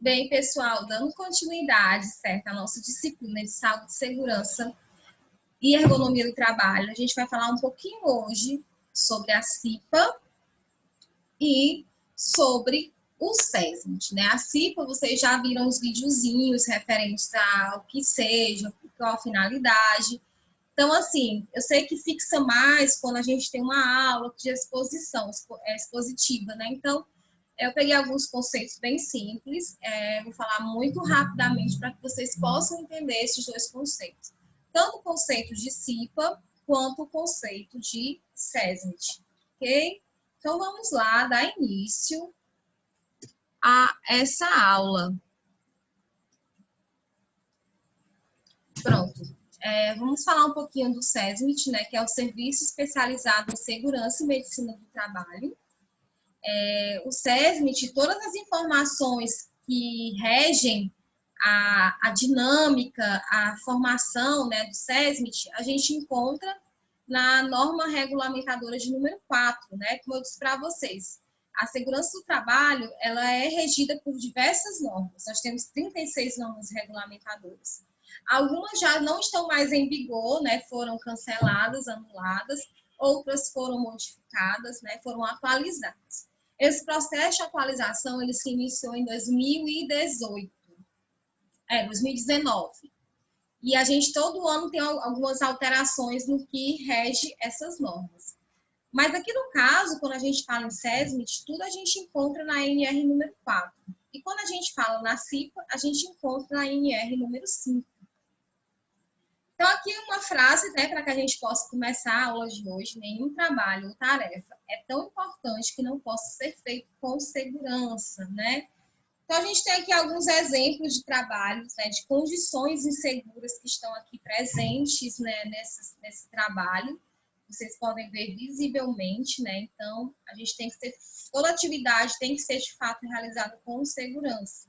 Bem, pessoal, dando continuidade, certo, à nossa disciplina de saúde, segurança e ergonomia do trabalho, a gente vai falar um pouquinho hoje sobre a CIPA e sobre o SESMIT, né? A CIPA, vocês já viram os videozinhos referentes ao que seja, qual a finalidade. Então, assim, eu sei que fixa mais quando a gente tem uma aula de expositiva, né? Então, eu peguei alguns conceitos bem simples, vou falar muito rapidamente para que vocês possam entender esses dois conceitos. Tanto o conceito de CIPA, quanto o conceito de SESMIT, ok? Então, vamos lá, dar início a essa aula. Pronto. Vamos falar um pouquinho do SESMIT, né, que é o Serviço Especializado em Segurança e Medicina do Trabalho. O SESMIT, todas as informações que regem a dinâmica, a formação, né, do SESMIT, a gente encontra na norma regulamentadora de número 4, né, como eu disse para vocês. A segurança do trabalho, ela é regida por diversas normas. Nós temos 36 normas regulamentadoras. Algumas já não estão mais em vigor, né, foram canceladas, anuladas, outras foram modificadas, né, foram atualizadas. Esse processo de atualização, ele se iniciou em 2019. E a gente todo ano tem algumas alterações no que rege essas normas. Mas aqui no caso, quando a gente fala em SESMIT, tudo a gente encontra na NR número 4. E quando a gente fala na CIPA, a gente encontra na NR número 5. Então, aqui uma frase, né, para que a gente possa começar a aula de hoje. Nenhum trabalho ou tarefa é tão importante que não possa ser feito com segurança, né? Então, a gente tem aqui alguns exemplos de trabalhos, né, de condições inseguras que estão aqui presentes, né, nesse trabalho. Vocês podem ver visivelmente, né? Então, a gente tem que ter, toda atividade tem que ser, de fato, realizada com segurança.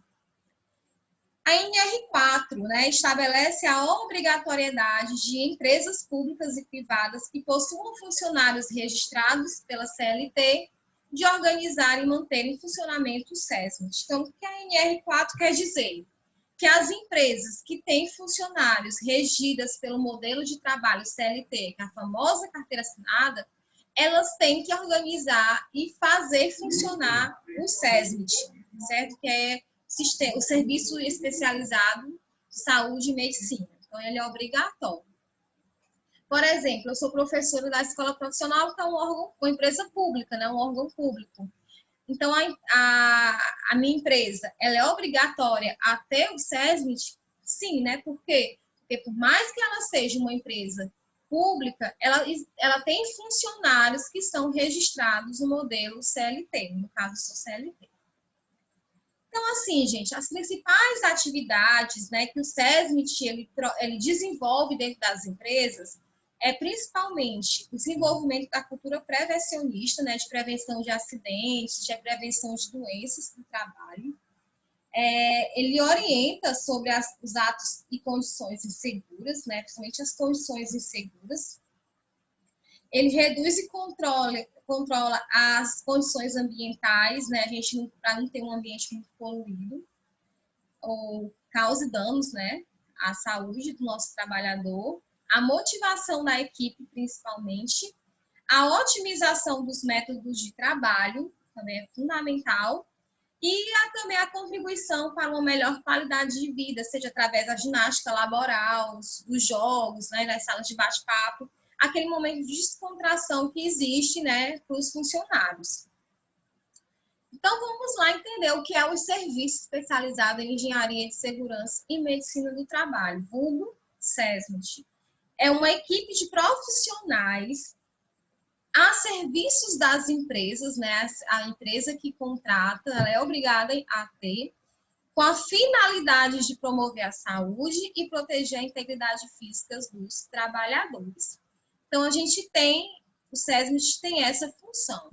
A NR4, né, estabelece a obrigatoriedade de empresas públicas e privadas que possuam funcionários registrados pela CLT de organizar e manter em funcionamento o SESMIT. Então, o que a NR4 quer dizer? Que as empresas que têm funcionários regidas pelo modelo de trabalho CLT, que é a famosa carteira assinada, elas têm que organizar e fazer funcionar o SESMIT, certo? Que é o Serviço Especializado de Saúde e Medicina. Então, ele é obrigatório. Por exemplo, eu sou professora da escola profissional, que é um órgão, uma empresa pública, né? Um órgão público. Então, a minha empresa, ela é obrigatória a ter o SESMIT? Sim, né? Por quê? Porque por mais que ela seja uma empresa pública, ela tem funcionários que são registrados no modelo CLT, no caso, sou CLT. Então, assim, gente, as principais atividades, né, que o SESMIT ele desenvolve dentro das empresas é principalmente o desenvolvimento da cultura prevencionista, né, de prevenção de acidentes, de prevenção de doenças no trabalho. Ele orienta sobre os atos e condições inseguras, né, principalmente as condições inseguras. Ele reduz e controla as condições ambientais, né, para não ter um ambiente muito poluído ou cause danos, né, à saúde do nosso trabalhador, a motivação da equipe, principalmente, a otimização dos métodos de trabalho, também é fundamental, e também a contribuição para uma melhor qualidade de vida, seja através da ginástica laboral, dos jogos, né, das salas de bate-papo, aquele momento de descontração que existe, né, para os funcionários. Então, vamos lá entender o que é o Serviço Especializado em Engenharia de Segurança e Medicina do Trabalho, vulgo SESMIT. É uma equipe de profissionais a serviços das empresas, né? A empresa que contrata, ela é obrigada a ter, com a finalidade de promover a saúde e proteger a integridade física dos trabalhadores. Então, a gente tem, o SESMIT tem essa função.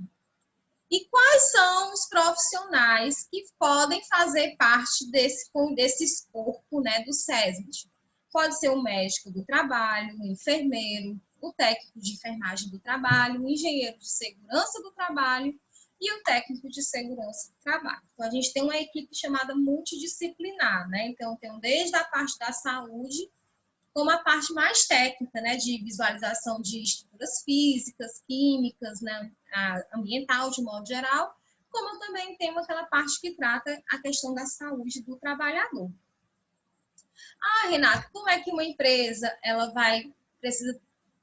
E quais são os profissionais que podem fazer parte desse escopo, né, do SESMIT? Pode ser o médico do trabalho, o enfermeiro, o técnico de enfermagem do trabalho, o engenheiro de segurança do trabalho e o técnico de segurança do trabalho. Então, a gente tem uma equipe chamada multidisciplinar, né? Então, tem desde a parte da saúde, como a parte mais técnica, né? De visualização de estruturas físicas, químicas, né? Ambiental, de modo geral, como também tem aquela parte que trata a questão da saúde do trabalhador. Ah, Renato, como é que uma empresa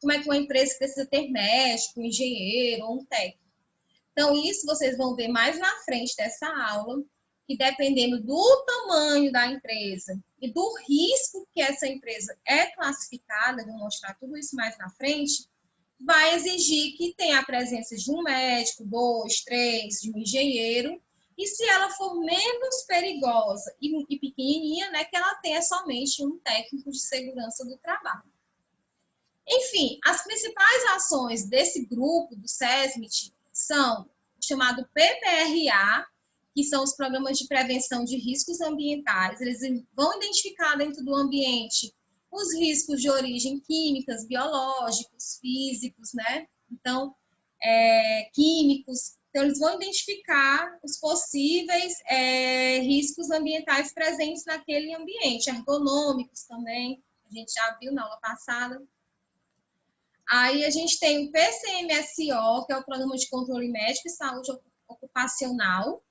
como é que uma empresa precisa ter médico, engenheiro ou um técnico? Então, isso vocês vão ver mais na frente dessa aula, que dependendo do tamanho da empresa e do risco que essa empresa é classificada, vou mostrar tudo isso mais na frente, vai exigir que tenha a presença de um médico, 2, 3, de um engenheiro, e se ela for menos perigosa e pequenininha, né, que ela tenha somente um técnico de segurança do trabalho. Enfim, as principais ações desse grupo do SESMIT são o chamado PPRA, que são os programas de prevenção de riscos ambientais. Eles vão identificar dentro do ambiente os riscos de origem químicas, biológicos, físicos, né? Então, químicos. Então, eles vão identificar os possíveis riscos ambientais presentes naquele ambiente, ergonômicos também, a gente já viu na aula passada. Aí a gente tem o PCMSO, que é o Programa de Controle Médico e Saúde Ocupacional,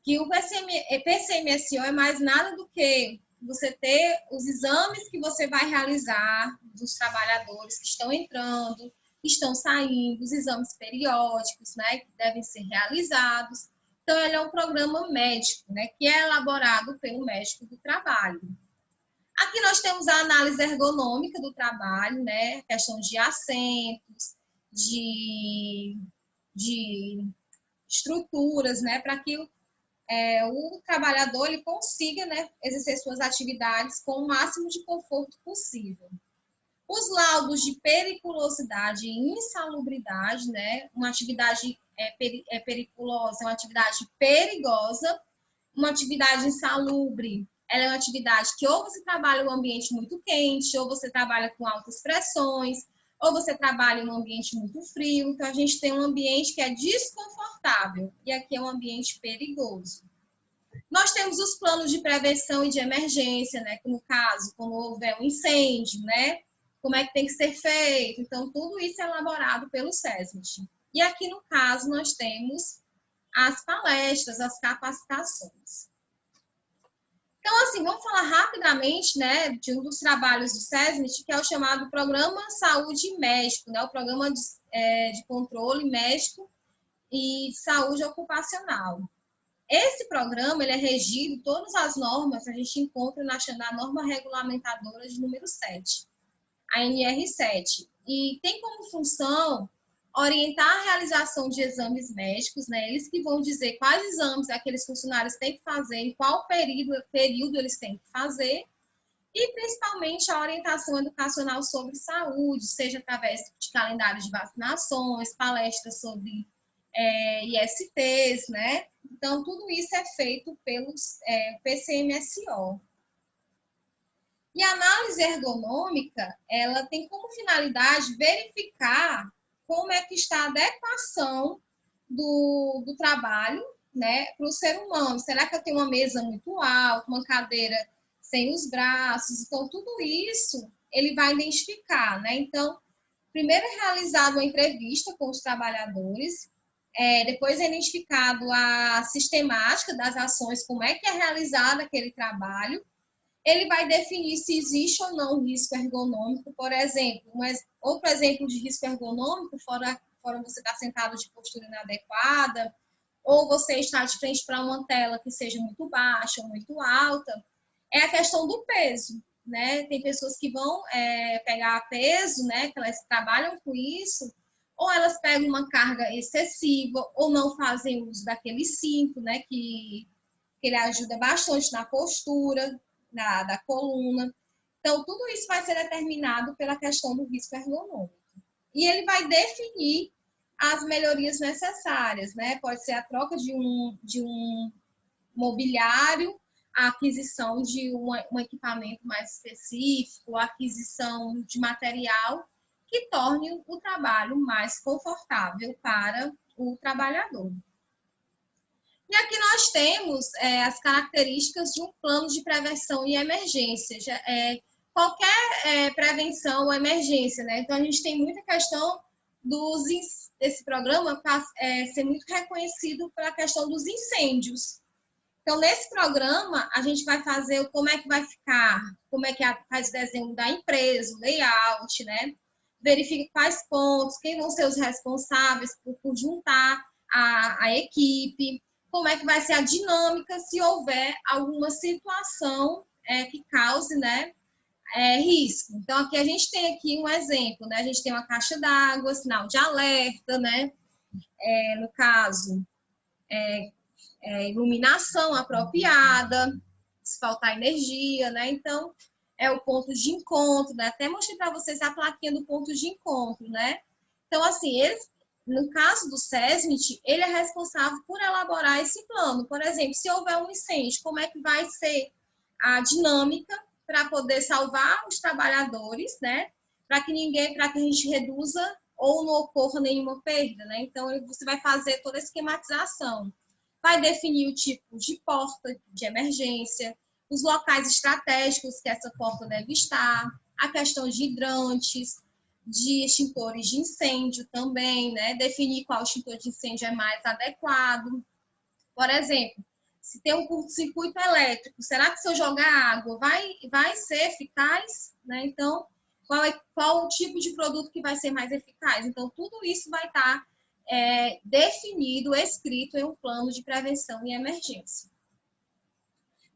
que o PCMSO é mais nada do que você ter os exames que você vai realizar dos trabalhadores que estão entrando, que estão saindo, os exames periódicos, né, que devem ser realizados. Então, ele é um programa médico, né, que é elaborado pelo médico do trabalho. Aqui nós temos a análise ergonômica do trabalho, né? Questão de assentos, de estruturas, né? Para que o trabalhador ele consiga, né, exercer suas atividades com o máximo de conforto possível. Os laudos de periculosidade e insalubridade, né? Uma atividade periculosa, uma atividade perigosa, uma atividade insalubre. Ela é uma atividade que ou você trabalha em um ambiente muito quente, ou você trabalha com altas pressões, ou você trabalha em um ambiente muito frio. Então, a gente tem um ambiente que é desconfortável, e aqui é um ambiente perigoso. Nós temos os planos de prevenção e de emergência, né? Que no caso, quando houver um incêndio, né? Como é que tem que ser feito? Então, tudo isso é elaborado pelo SESMIT. E aqui, no caso, nós temos as palestras, as capacitações. Então, assim, vamos falar rapidamente, né, de um dos trabalhos do SESMIT, que é o chamado Programa Saúde Médico, né, o Programa de Controle Médico e Saúde Ocupacional. Esse programa, ele é regido, todas as normas a gente encontra na norma regulamentadora de número 7, a NR7, e tem como função orientar a realização de exames médicos, né? Eles que vão dizer quais exames aqueles funcionários têm que fazer, em qual período eles têm que fazer, e principalmente a orientação educacional sobre saúde, seja através de calendários de vacinações, palestras sobre ISTs, né? Então, tudo isso é feito pelos PCMSO. E a análise ergonômica, ela tem como finalidade verificar como é que está a adequação do trabalho, né, para o ser humano. Será que eu tenho uma mesa muito alta, uma cadeira sem os braços? Então, tudo isso ele vai identificar, né? Então, primeiro é realizada uma entrevista com os trabalhadores, depois é identificado a sistemática das ações, como é que é realizado aquele trabalho. Ele vai definir se existe ou não risco ergonômico, por exemplo. Outro exemplo de risco ergonômico, fora você estar sentado de postura inadequada, ou você estar de frente para uma tela que seja muito baixa ou muito alta, é a questão do peso, né? Tem pessoas que vão pegar peso, né? Que elas trabalham com isso, ou elas pegam uma carga excessiva, ou não fazem uso daquele cinto, né? Que ele ajuda bastante na postura da coluna. Então, tudo isso vai ser determinado pela questão do risco ergonômico. E ele vai definir as melhorias necessárias, né? Pode ser a troca de um mobiliário, a aquisição de um equipamento mais específico, a aquisição de material que torne o trabalho mais confortável para o trabalhador. E aqui nós temos as características de um plano de prevenção e emergência. Qualquer prevenção ou emergência, né? Então, a gente tem muita questão desse programa ser muito reconhecido pela questão dos incêndios. Então, nesse programa, a gente vai fazer como é que vai ficar, como é que faz o desenho da empresa, o layout, né? Verifica quais pontos, quem vão ser os responsáveis por juntar a equipe, como é que vai ser a dinâmica se houver alguma situação que cause, né, risco. Então, aqui a gente tem aqui um exemplo, né? A gente tem uma caixa d'água, sinal de alerta, né? No caso, iluminação apropriada, se faltar energia, né? Então, é o ponto de encontro, né? Até mostrei para vocês a plaquinha do ponto de encontro, né? Então, assim, no caso do SESMIT, ele é responsável por elaborar esse plano. Por exemplo, se houver um incêndio, como é que vai ser a dinâmica para poder salvar os trabalhadores, né? Para que a gente reduza ou não ocorra nenhuma perda, né? Então, você vai fazer toda a esquematização. Vai definir o tipo de porta de emergência, os locais estratégicos que essa porta deve estar, a questão de hidrantes, de extintores de incêndio também, né? Definir qual extintor de incêndio é mais adequado. Por exemplo, se tem um curto-circuito elétrico, será que se eu jogar água vai ser eficaz? Né? Então, qual o tipo de produto que vai ser mais eficaz? Então, tudo isso vai estar definido, escrito em um plano de prevenção e emergência.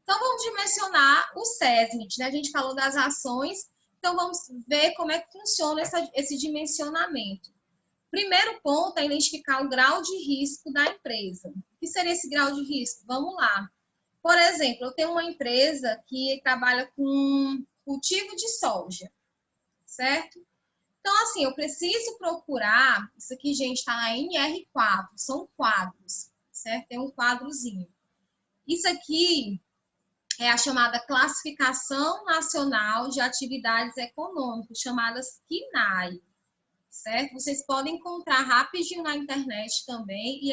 Então, vamos dimensionar o SESMIT, né? A gente falou das ações, então vamos ver como é que funciona esse dimensionamento. Primeiro ponto é identificar o grau de risco da empresa. O que seria esse grau de risco? Vamos lá. Por exemplo, eu tenho uma empresa que trabalha com cultivo de soja, certo? Então, assim, eu preciso procurar, isso aqui, gente, está na NR4, são quadros, certo? Tem um quadrozinho. Isso aqui é a chamada Classificação Nacional de Atividades Econômicas, chamadas CNAE, certo? Vocês podem encontrar rapidinho na internet também, e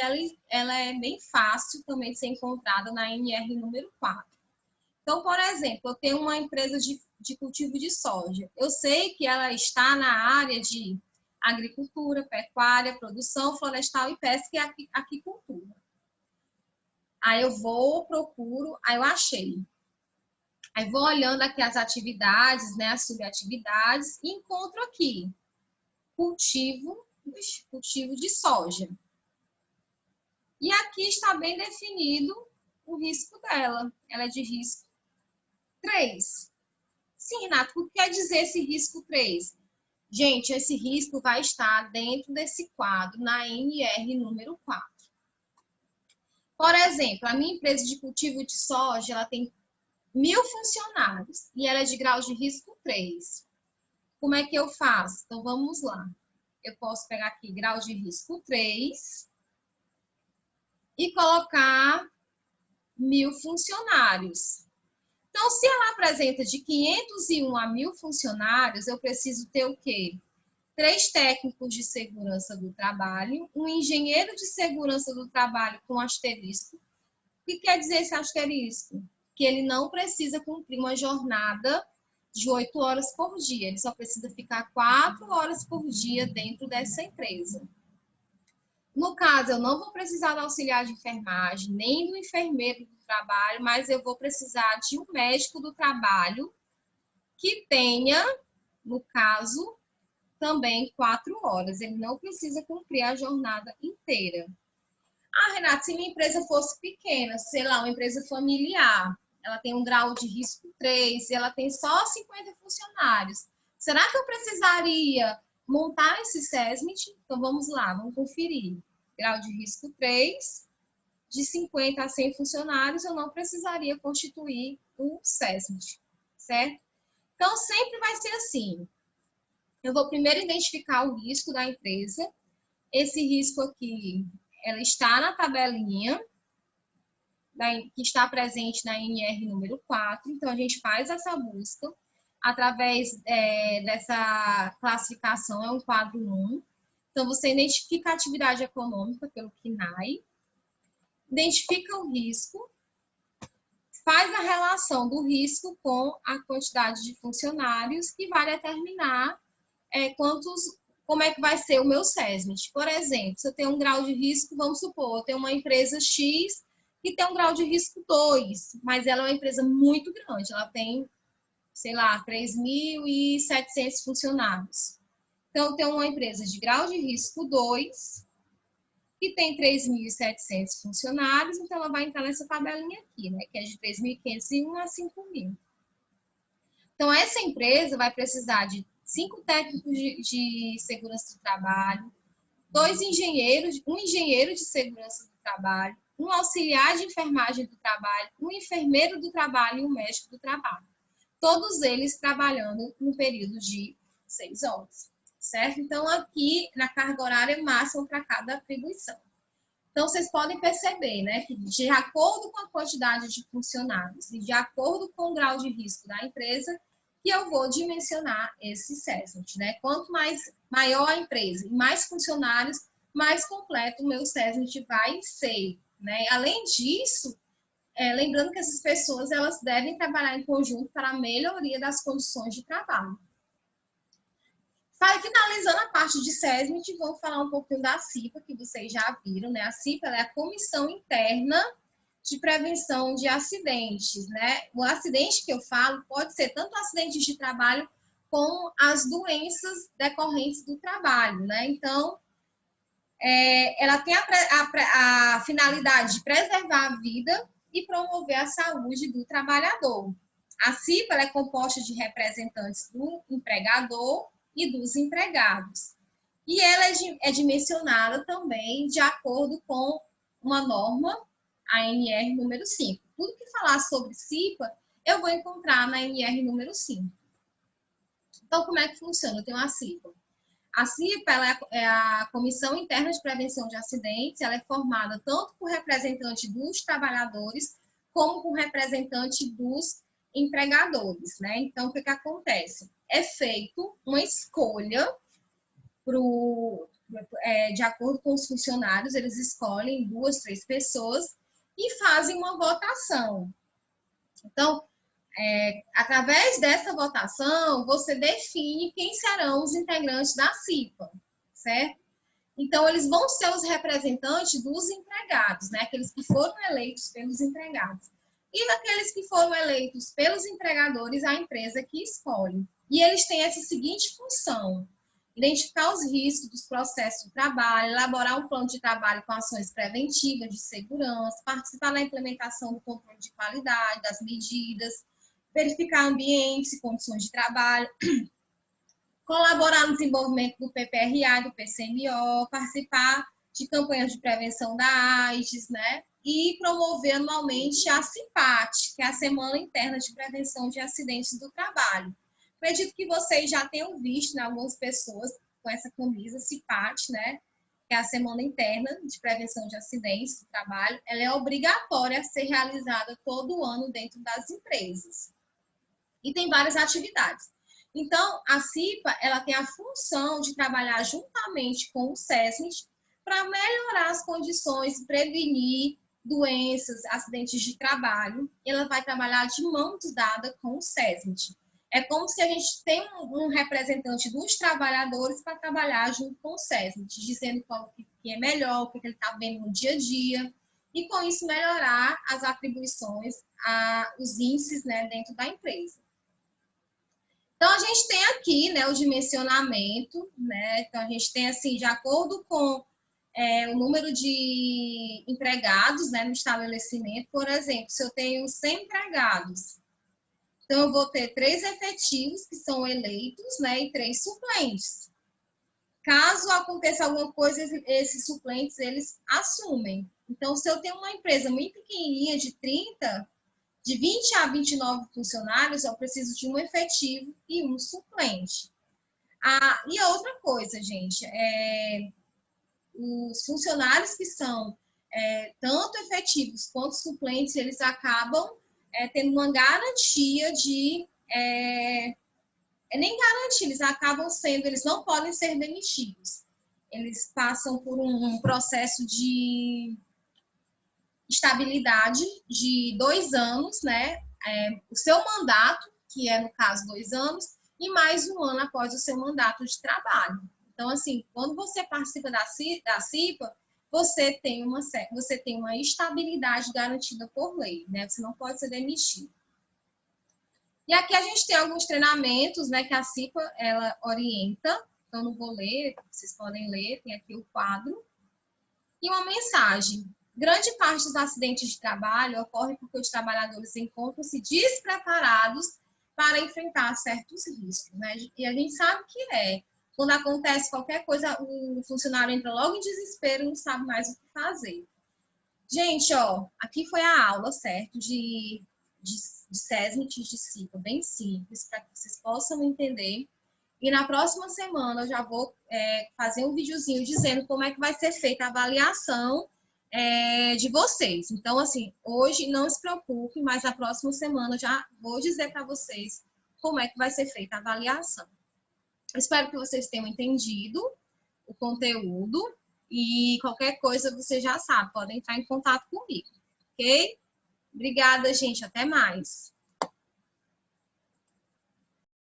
ela é bem fácil também de ser encontrada na NR número 4. Então, por exemplo, eu tenho uma empresa de cultivo de soja. Eu sei que ela está na área de agricultura, pecuária, produção florestal e pesca e aquicultura. Aí eu procuro, aí eu achei. Aí vou olhando aqui as atividades, né, as subatividades, e encontro aqui cultivo de soja. E aqui está bem definido o risco dela. Ela é de risco 3. Sim, Renato, o que quer dizer esse risco 3? Gente, esse risco vai estar dentro desse quadro, na NR número 4. Por exemplo, a minha empresa de cultivo de soja, ela tem 1.000 funcionários e ela é de grau de risco 3. Como é que eu faço? Então, vamos lá. Eu posso pegar aqui grau de risco 3 e colocar 1.000 funcionários. Então, se ela apresenta de 501 a 1.000 funcionários, eu preciso ter o quê? 3 técnicos de segurança do trabalho, um engenheiro de segurança do trabalho com asterisco. O que quer dizer esse asterisco? Que ele não precisa cumprir uma jornada de 8 horas por dia, ele só precisa ficar 4 horas por dia dentro dessa empresa. No caso, eu não vou precisar do auxiliar de enfermagem, nem do enfermeiro do trabalho, mas eu vou precisar de um médico do trabalho que tenha, no caso, também 4 horas. Ele não precisa cumprir a jornada inteira. Ah, Renata, se minha empresa fosse pequena, sei lá, uma empresa familiar, ela tem um grau de risco 3 e ela tem só 50 funcionários. Será que eu precisaria montar esse SESMIT? Então, vamos lá, vamos conferir. Grau de risco 3, de 50 a 100 funcionários, eu não precisaria constituir o SESMIT, certo? Então, sempre vai ser assim. Eu vou primeiro identificar o risco da empresa. Esse risco aqui, ela está na tabelinha, que está presente na NR número 4. Então, a gente faz essa busca através dessa classificação, é um quadro 1. Então, você identifica a atividade econômica pelo CNAE. identifica o risco, faz a relação do risco com a quantidade de funcionários e vai determinar como é que vai ser o meu SESMIT. Por exemplo, se eu tenho um grau de risco, vamos supor, eu tenho uma empresa X que tem um grau de risco 2, mas ela é uma empresa muito grande, ela tem, sei lá, 3.700 funcionários. Então, eu tenho uma empresa de grau de risco 2, que tem 3.700 funcionários, então ela vai entrar nessa tabelinha aqui, né, que é de 3.501 a 5.000. Então, essa empresa vai precisar de 5 técnicos de segurança do trabalho, 2 engenheiros, um engenheiro de segurança do trabalho, um auxiliar de enfermagem do trabalho, um enfermeiro do trabalho e um médico do trabalho. Todos eles trabalhando no período de 6 horas, certo? Então, aqui na carga horária máxima para cada atribuição. Então, vocês podem perceber, né, que de acordo com a quantidade de funcionários e de acordo com o grau de risco da empresa, que eu vou dimensionar esse SESMIT, né? Quanto maior a empresa e mais funcionários, mais completo o meu SESMIT vai ser, né? Além disso, lembrando que essas pessoas elas devem trabalhar em conjunto para a melhoria das condições de trabalho. Finalizando a parte de SESMIT, vamos falar um pouquinho da CIPA, que vocês já viram, né? A CIPA é a Comissão Interna de Prevenção de Acidentes, né? O acidente que eu falo pode ser tanto acidentes de trabalho como as doenças decorrentes do trabalho, né? Então, ela tem a finalidade de preservar a vida e promover a saúde do trabalhador. A CIPA é composta de representantes do empregador e dos empregados. E ela é dimensionada também de acordo com uma norma, a NR número 5. Tudo que falar sobre CIPA, eu vou encontrar na NR número 5. Então, como é que funciona? Eu tenho a CIPA. A CIPA ela é a Comissão Interna de Prevenção de Acidentes, ela é formada tanto por representante dos trabalhadores, como por representante dos empregadores, né? Então, o que acontece? É feito uma escolha de acordo com os funcionários, eles escolhem 2, 3 pessoas e fazem uma votação. Então, através dessa votação, você define quem serão os integrantes da CIPA, certo? Então, eles vão ser os representantes dos empregados, né? Aqueles que foram eleitos pelos empregados. E daqueles que foram eleitos pelos empregadores, a empresa que escolhe. E eles têm essa seguinte função: identificar os riscos dos processos de trabalho, elaborar um plano de trabalho com ações preventivas de segurança, participar na implementação do controle de qualidade, das medidas, verificar ambientes e condições de trabalho, colaborar no desenvolvimento do PPRA, do PCMO, participar de campanhas de prevenção da AIDS, né? E promover anualmente a CIPAT, que é a Semana Interna de Prevenção de Acidentes do Trabalho. Acredito que vocês já tenham visto, né, algumas pessoas com essa camisa CIPAT, né? Que é a Semana Interna de Prevenção de Acidentes do Trabalho. Ela é obrigatória a ser realizada todo ano dentro das empresas. E tem várias atividades. Então, a CIPA ela tem a função de trabalhar juntamente com o SESMIT para melhorar as condições e prevenir doenças, acidentes de trabalho. Ela vai trabalhar de mãos dadas com o SESMIT. É como se a gente tem um representante dos trabalhadores para trabalhar junto com o SESMIT, dizendo qual que é melhor, o que ele está vendo no dia a dia, e com isso melhorar as atribuições, os índices, né, dentro da empresa. Então, a gente tem aqui, né, o dimensionamento, né? Então, a gente tem, assim, de acordo com o número de empregados, né, no estabelecimento. Por exemplo, se eu tenho 100 empregados, então eu vou ter 3 efetivos que são eleitos, né, e 3 suplentes. Caso aconteça alguma coisa, esses suplentes, eles assumem. Então, se eu tenho uma empresa muito pequenininha, de 20 a 29 funcionários, eu preciso de um efetivo e um suplente. E a outra coisa, gente, os funcionários que são tanto efetivos quanto suplentes, eles acabam tendo uma garantia de... nem garantia, eles acabam sendo... Eles não podem ser demitidos. Eles passam por um processo de estabilidade de 2 anos, né? O seu mandato, que é, no caso, 2 anos, e mais 1 ano após o seu mandato de trabalho. Então, assim, quando você participa da CIPA, você tem uma estabilidade garantida por lei, né? Você não pode ser demitido. E aqui a gente tem alguns treinamentos, né, que a CIPA, ela orienta. Então, não vou ler, vocês podem ler, tem aqui o quadro. E uma mensagem. Grande parte dos acidentes de trabalho ocorre porque os trabalhadores encontram-se despreparados para enfrentar certos riscos, né? E a gente sabe que quando acontece qualquer coisa, o funcionário entra logo em desespero e não sabe mais o que fazer. Gente, ó, aqui foi a aula, certo? De SESMIT, de CIPA, bem simples, para que vocês possam entender. E na próxima semana eu já vou fazer um videozinho dizendo como é que vai ser feita a avaliação de vocês. Então, assim, hoje não se preocupe, mas na próxima semana eu já vou dizer para vocês como é que vai ser feita a avaliação. Espero que vocês tenham entendido o conteúdo e qualquer coisa você já sabe, podem entrar em contato comigo, ok? Obrigada, gente. Até mais.